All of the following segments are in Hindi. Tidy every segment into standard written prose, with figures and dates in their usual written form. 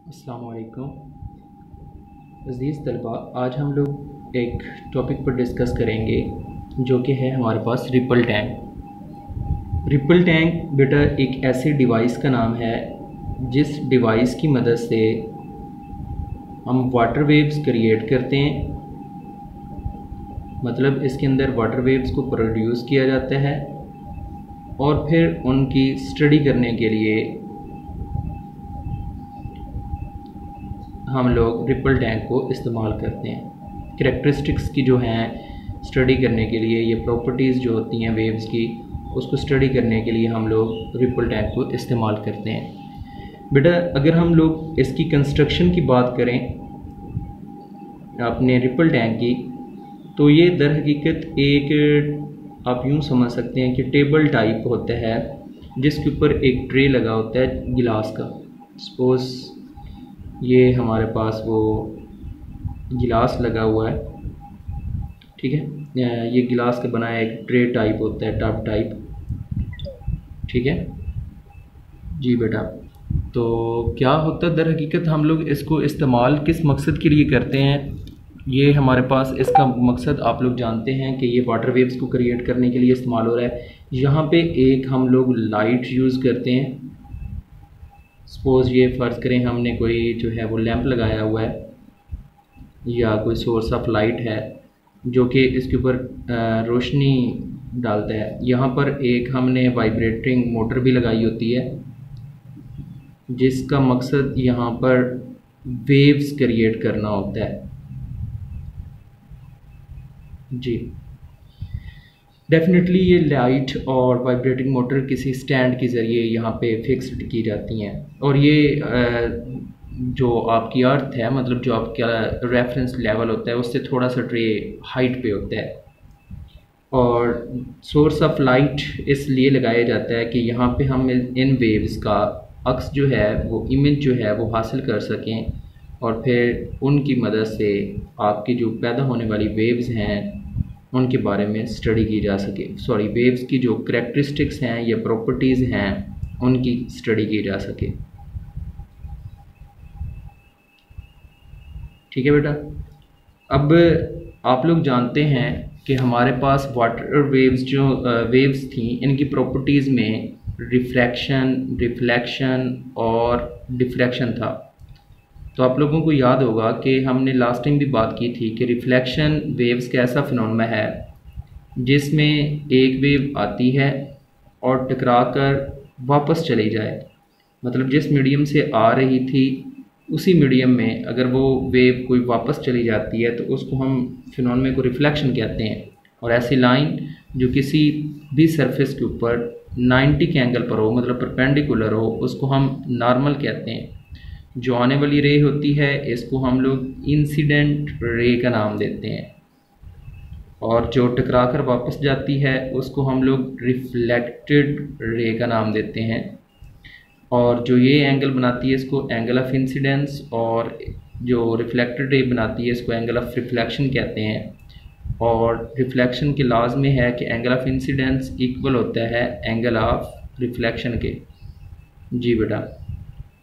अस्सलाम वालेकुम अज़ीज़ तलबा। आज हम लोग एक टॉपिक पर डिस्कस करेंगे जो कि है हमारे पास रिपल टैंक। रिपल टैंक बेटा एक ऐसी डिवाइस का नाम है जिस डिवाइस की मदद से हम वाटर वेव्स क्रिएट करते हैं। मतलब इसके अंदर वाटर वेव्स को प्रोड्यूस किया जाता है और फिर उनकी स्टडी करने के लिए हम लोग रिपल टैंक को इस्तेमाल करते हैं। करैक्टरिस्टिक्स की जो हैं स्टडी करने के लिए, ये प्रॉपर्टीज़ जो होती हैं वेव्स की, उसको स्टडी करने के लिए हम लोग रिपल टैंक को इस्तेमाल करते हैं। बेटा अगर हम लोग इसकी कंस्ट्रक्शन की बात करें अपने रिपल टैंक की, तो ये दर हकीकत एक आप यूँ समझ सकते हैं कि टेबल टाइप होता है जिसके ऊपर एक ट्रे लगा होता है गिलास का। सपोज़ ये हमारे पास वो गिलास लगा हुआ है, ठीक है। ये गिलास का बनाया एक ट्रे टाइप होता है, टब टाइप, ठीक है जी बेटा। तो क्या होता है दर हकीकत हम लोग इसको इस्तेमाल किस मकसद के लिए करते हैं, ये हमारे पास इसका मकसद आप लोग जानते हैं कि ये वाटर वेव्स को क्रिएट करने के लिए इस्तेमाल हो रहा है। यहाँ पे एक हम लोग लाइट यूज़ करते हैं। सपोज़ ये फ़र्ज़ करें हमने कोई जो है वो लैंप लगाया हुआ है या कोई सोर्स ऑफ लाइट है जो कि इसके ऊपर रोशनी डालता है। यहाँ पर एक हमने वाइब्रेटिंग मोटर भी लगाई होती है जिसका मकसद यहाँ पर वेव्स क्रिएट करना होता है जी। डेफिनेटली ये लाइट और वाइब्रेटिंग मोटर किसी स्टैंड के ज़रिए यहाँ पे फिक्स्ड की जाती हैं और ये जो आपकी अर्थ है, मतलब जो आपका रेफरेंस लेवल होता है उससे थोड़ा सा ट्रे हाइट पे होता है। और सोर्स ऑफ लाइट इसलिए लगाया जाता है कि यहाँ पे हम इन वेव्स का अक्स जो है वो इमेज जो है वो हासिल कर सकें और फिर उनकी मदद से आपकी जो पैदा होने वाली वेव्स हैं उनके बारे में स्टडी की जा सके। सॉरी, वेव्स की जो करैक्टरिस्टिक्स हैं या प्रॉपर्टीज़ हैं उनकी स्टडी की जा सके, ठीक है बेटा। अब आप लोग जानते हैं कि हमारे पास वाटर वेव्स जो वेव्स थी, इनकी प्रॉपर्टीज़ में रिफ्रैक्शन, रिफ्लेक्शन और डिफ्रैक्शन था। तो आप लोगों को याद होगा कि हमने लास्ट टाइम भी बात की थी कि रिफ्लेक्शन वेव्स का ऐसा फिनोमेना है जिसमें एक वेव आती है और टकरा कर वापस चली जाए। मतलब जिस मीडियम से आ रही थी उसी मीडियम में अगर वो वेव कोई वापस चली जाती है तो उसको हम फिनोमेना को रिफ्लेक्शन कहते हैं। और ऐसी लाइन जो किसी भी सरफेस के ऊपर 90 के एंगल पर हो, मतलब परपेंडिकुलर हो, उसको हम नॉर्मल कहते हैं। जो आने वाली रे होती है इसको हम लोग इंसिडेंट रे का नाम देते हैं और जो टकरा कर वापस जाती है उसको हम लोग रिफ्लेक्टेड रे का नाम देते हैं। और जो ये एंगल बनाती है इसको एंगल ऑफ इंसिडेंस, और जो रिफ्लेक्टेड रे बनाती है इसको एंगल ऑफ रिफ्लेक्शन कहते हैं। और रिफ्लेक्शन के लाज में है कि एंगल ऑफ इंसिडेंस इक्वल होता है एंगल ऑफ रिफ्लेक्शन के जी बेटा।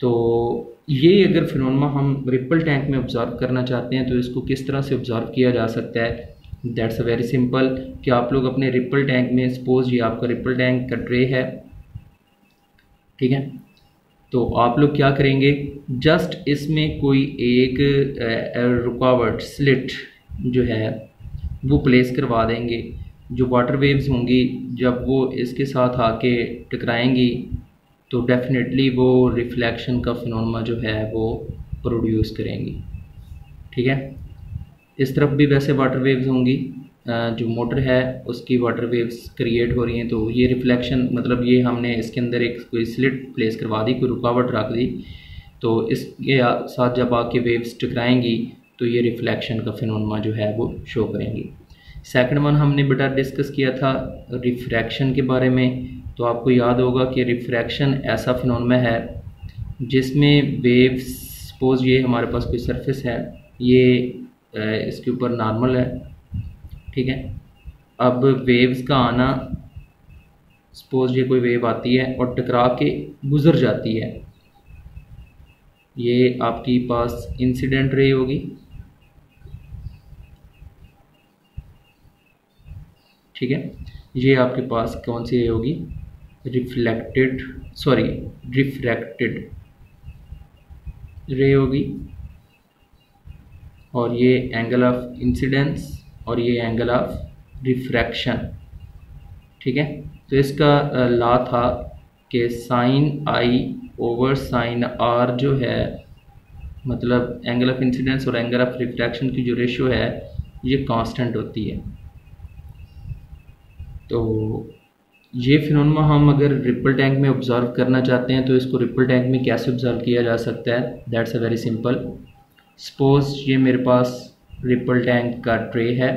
तो ये अगर फिनोमेना हम रिपल टैंक में ऑब्जर्व करना चाहते हैं तो इसको किस तरह से ऑब्जर्व किया जा सकता है, दैट्स अ वेरी सिंपल। कि आप लोग अपने रिपल टैंक में, सपोज ये आपका रिपल टैंक का ट्रे है, ठीक है, तो आप लोग क्या करेंगे, जस्ट इसमें कोई एक रुकावट स्लिट जो है वो प्लेस करवा देंगे। जो वाटर वेव्स होंगी जब वो इसके साथ आके टकराएंगी तो डेफिनेटली वो रिफ्लेक्शन का फिनोमेना जो है वो प्रोड्यूस करेंगी, ठीक है। इस तरफ भी वैसे वाटर वेव्स होंगी, जो मोटर है उसकी वाटर वेव्स क्रिएट हो रही हैं तो ये रिफ्लेक्शन, मतलब ये हमने इसके अंदर एक कोई स्लिट प्लेस करवा दी, कोई रुकावट रख दी, तो इसके साथ जब आके वेव्स टकराएंगी तो ये रिफ्लेक्शन का फिनोमेना जो है वो शो करेंगी। सेकंड वन हमने बेटा डिस्कस किया था रिफ्रैक्शन के बारे में। तो आपको याद होगा कि रिफ्रैक्शन ऐसा फिनोमेना है जिसमें वेव्स, सपोज ये हमारे पास कोई सरफेस है, ये इसके ऊपर नॉर्मल है, ठीक है। अब वेव्स का आना, सपोज ये कोई वेव आती है और टकरा के गुजर जाती है, ये आपकी पास इंसिडेंट रे होगी, ठीक है। ये आपके पास कौन सी रे होगी, रिफ्रैक्टेड रे होगी। और ये एंगल ऑफ इंसिडेंस और ये एंगल ऑफ रिफ्रैक्शन, ठीक है। तो इसका लॉ था कि sine i over sine r जो है, मतलब एंगल ऑफ इंसिडेंस और एंगल ऑफ रिफ्रैक्शन की जो रेशियो है ये कांस्टेंट होती है। तो ये फिनोमेना हम अगर रिपल टैंक में ऑब्जर्व करना चाहते हैं तो इसको रिपल टैंक में कैसे ऑब्जर्व किया जा सकता है, that's a very simple. Suppose ये मेरे पास रिपल टैंक का ट्रे है,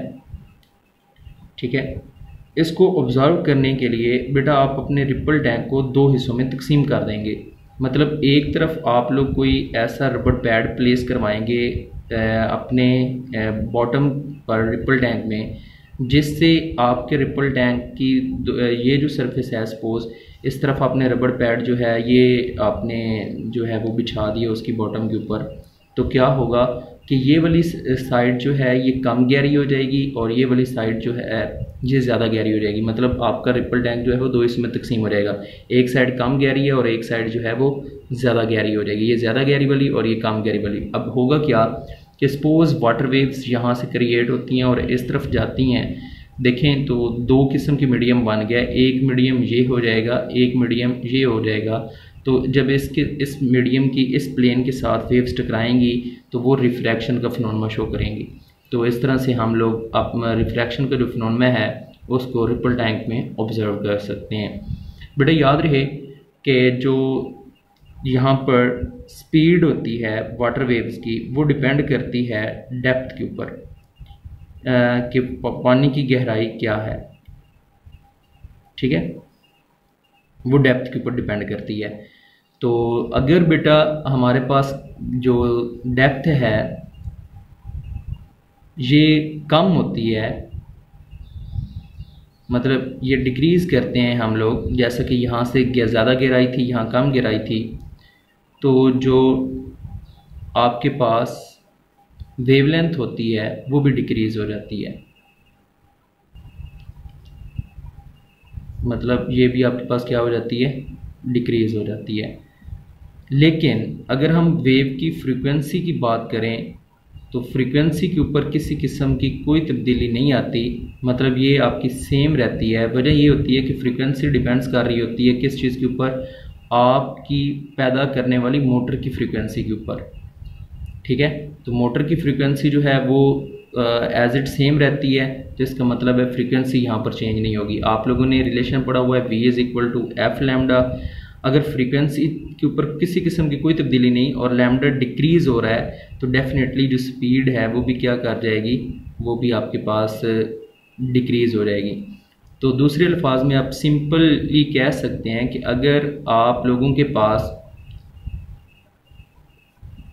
ठीक है। इसको ऑब्जर्व करने के लिए बेटा आप अपने रिपल टैंक को दो हिस्सों में तकसीम कर देंगे। मतलब एक तरफ आप लोग कोई ऐसा रबर पैड प्लेस करवाएंगे अपने बॉटम पर रिपल टैंक में, जिससे आपके रिपल टैंक की ये जो सरफेस है, सपोज इस तरफ आपने रबर पैड जो है ये आपने जो है वो बिछा दिया उसकी बॉटम के ऊपर, तो क्या होगा कि ये वाली साइड जो है ये कम गहरी हो जाएगी और ये वाली साइड जो है ये ज़्यादा गहरी हो जाएगी। मतलब आपका रिपल टैंक जो है वो दो हिस्सों में तकसीम हो जाएगा, एक साइड कम गहरी है और एक साइड जो है वो ज़्यादा गहरी हो जाएगी, ये ज़्यादा गहरी वाली और ये कम गहरी वाली। अब होगा क्या कि सपोज़ वाटर वेव्स यहाँ से क्रिएट होती हैं और इस तरफ जाती हैं, देखें तो दो किस्म की मीडियम बन गया, एक मीडियम ये हो जाएगा, एक मीडियम ये हो जाएगा। तो जब इस मीडियम की इस प्लेन के साथ वेव्स टकराएंगी तो वो रिफ्रैक्शन का फिनोमेना शो करेंगी। तो इस तरह से हम लोग अपना रिफ्रैक्शन का जो फिनोमेना है उसको रिपल टैंक में ऑब्जर्व कर सकते हैं। बेटा याद रहे कि जो यहाँ पर स्पीड होती है वाटर वेव्स की वो डिपेंड करती है डेप्थ के ऊपर, कि पानी की गहराई क्या है, ठीक है, वो डेप्थ के ऊपर डिपेंड करती है। तो अगर बेटा हमारे पास जो डेप्थ है ये कम होती है, मतलब ये डिक्रीज़ करते हैं हम लोग, जैसा कि यहाँ से ज़्यादा गहराई थी यहाँ कम गहराई थी, तो जो आपके पास वेवलेंथ होती है वो भी डिक्रीज़ हो जाती है। मतलब ये भी आपके पास क्या हो जाती है, डिक्रीज़ हो जाती है। लेकिन अगर हम वेव की फ्रीक्वेंसी की बात करें तो फ्रीक्वेंसी के ऊपर किसी किस्म की कोई तब्दीली नहीं आती, मतलब ये आपकी सेम रहती है। वजह ये होती है कि फ्रीक्वेंसी डिपेंड्स कर रही होती है किस चीज़ के ऊपर, आपकी पैदा करने वाली मोटर की फ्रीक्वेंसी के ऊपर, ठीक है। तो मोटर की फ्रीक्वेंसी जो है वो एज इट सेम रहती है, जिसका मतलब है फ्रीक्वेंसी यहाँ पर चेंज नहीं होगी। आप लोगों ने रिलेशन पढ़ा हुआ है V is equal to f lambda. अगर फ्रीक्वेंसी के ऊपर किसी किस्म की कोई तब्दीली नहीं और लैम्डा डिक्रीज़ हो रहा है तो डेफिनेटली जो स्पीड है वो भी क्या कर जाएगी, वो भी आपके पास डिक्रीज़ हो जाएगी। तो दूसरे अल्फाज में आप सिंपली कह सकते हैं कि अगर आप लोगों के पास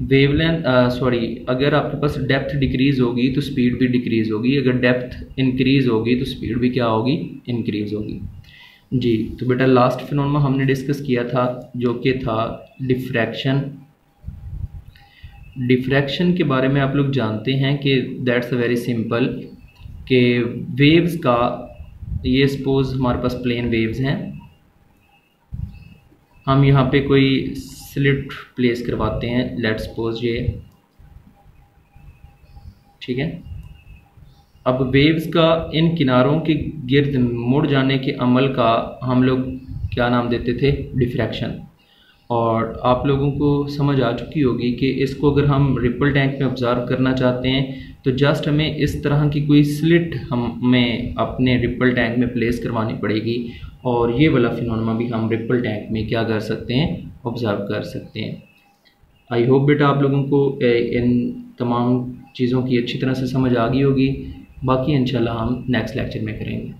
अगर आपके पास डेप्थ डिक्रीज़ होगी तो स्पीड भी डिक्रीज़ होगी, अगर डेप्थ इंक्रीज़ होगी तो स्पीड भी क्या होगी, इंक्रीज़ होगी। जी, तो बेटा लास्ट फिनोमेना हमने डिस्कस किया था जो कि था डिफ्रैक्शन। डिफ्रैक्शन के बारे में आप लोग जानते हैं कि दैट्स अ वेरी सिंपल, कि वेव्स का, ये सपोज हमारे पास प्लेन वेव्स हैं, हम यहाँ पे कोई स्लिट प्लेस करवाते हैं, लेट्स सपोज ये, ठीक है। अब वेव्स का इन किनारों के गिर्द मुड़ जाने के अमल का हम लोग क्या नाम देते थे, डिफ्रैक्शन। और आप लोगों को समझ आ चुकी होगी कि इसको अगर हम रिपल टैंक में ऑब्जर्व करना चाहते हैं तो जस्ट हमें इस तरह की कोई स्लिट हमें अपने रिपल टैंक में प्लेस करवानी पड़ेगी और ये वाला फिनोमेना भी हम रिपल टैंक में क्या कर सकते हैं, ऑब्जर्व कर सकते हैं। आई होप बेटा आप लोगों को इन तमाम चीज़ों की अच्छी तरह से समझ आ गई होगी। बाकी इंशाल्लाह हम नेक्स्ट लेक्चर में करेंगे।